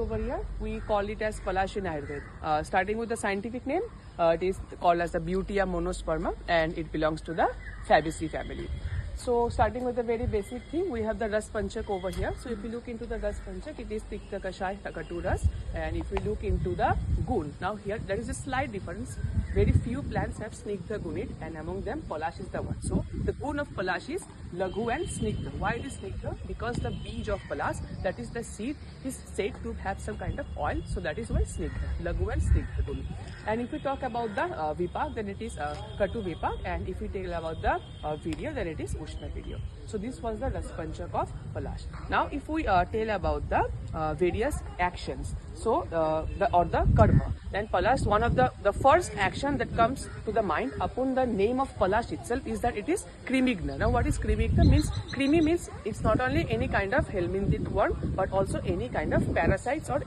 over here, we call it as Palash in Ayurveda. Starting with the scientific name, it is called as the Beutea monosperma, and it belongs to the Fabaceae family. So starting with the very basic thing, we have the Ras Panchak over here. So if you look into the Ras Panchak, it is Tikta Kashai, Takatu Ras. And if we look into the Gun, now here there is a slight difference. Very few plants have Snigdha Gunit, and among them Palash is the one. So the Gun of Palash is Laghu and Snigdha. Why it is Snigdha? Because the beej of Palash, that is the seed, is said to have some kind of oil. So that is why Snigdha, Laghu and Snigdha Gun. And if we talk about the Vipak, then it is Katu Vipak. And if we tell about the Virya, then it is Ushna Virya. So this was the Ras Panchak of Palash. Now if we tell about the various actions, so the karma, then Palash, one of the first action that comes to the mind upon the name of Palash itself is that it is Krimigna. Now what is Krimigna means? Krimi means it's not only any kind of helminthic worm, but also any kind of parasites or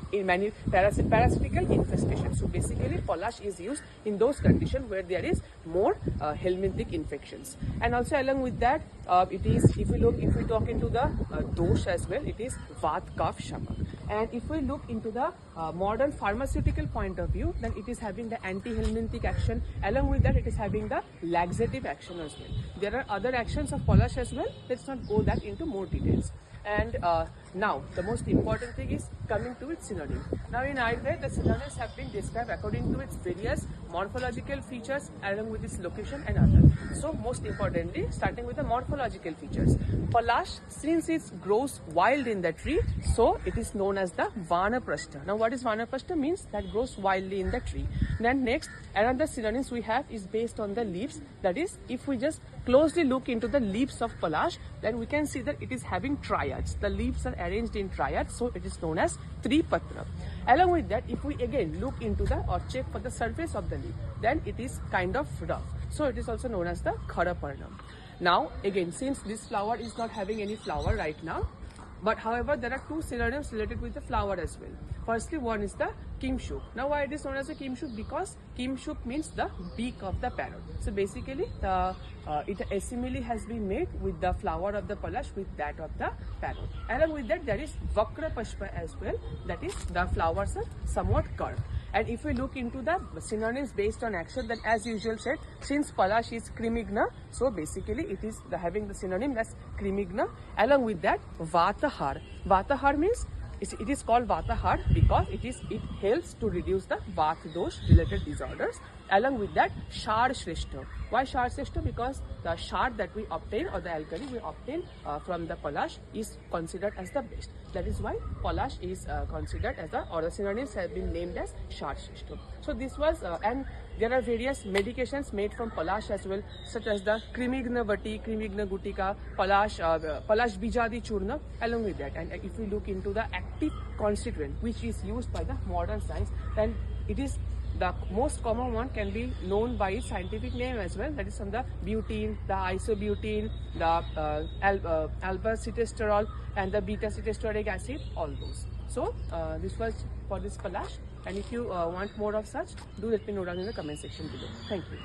parasitical infestation. So basically Palash is used in those conditions where there is more helminthic infections. And also along with that, it is, if we talk into the dosh as well, it is Vat Kaf Shamak. And if we look into the modern pharmaceutical point of view, then it is having the anti-helminthic action. Along with that, it is having the laxative action as well. There are other actions of Palash as well. Let's not go that into more details. And now the most important thing is coming to its synonym. Now in Ayurveda, the synonyms have been described according to its various morphological features along with its location and other. So most importantly, starting with the morphological features. Palash, since it grows wild in the tree, so it is known as the Vanaprastha. Now what is Vanaprastha means? That grows wildly in the tree. Then next, another synonyms we have is based on the leaves. That is, if we just closely look into the leaves of Palash, then we can see that it is having triads. The leaves are arranged in triads, so it is known as Tripatra. Along with that, if we again look into the or check for the surface of the leaf, then it is kind of rough. So it is also known as the Kharaparnam. Now again, since this flower is not having any flower right now, but however, there are two synonyms related with the flower as well. Firstly, one is the Kimshuk. Now why it is known as a Kimshuk? Because Kimshuk means the beak of the parrot. So basically, a simile has been made with the flower of the Palash with that of the parrot. Along with that, there is Vakra Pashpa as well. That is, the flowers are somewhat curved. And if we look into the synonyms based on action, then as usual said, since Palash is Krimigna, so basically it is having the synonym as Krimigna. Along with that, Vatahar. Vatahar means it is called Vatahar because it helps to reduce the Vata dosh related disorders. Along with that, Shar Shreshta. Why Shar Shreshta? Because the shar that we obtain or the alkali we obtain from the Palash is considered as the best. That is why Palash is considered as the synonyms have been named as Shar Shreshta. So this was, and there are various medications made from Palash as well, such as the Krimigna Vati, Krimigna Gutika, Palash Bijadi Churna, along with that. And if we look into the active constituent which is used by the modern science, then it is the most common one can be known by its scientific name as well. That is from the butene, the isobutene, the alpha-cetosterol, and the beta-cetosteroic acid, all those. So this was for this Palash. And if you want more of such, do let me know down in the comment section below. Thank you.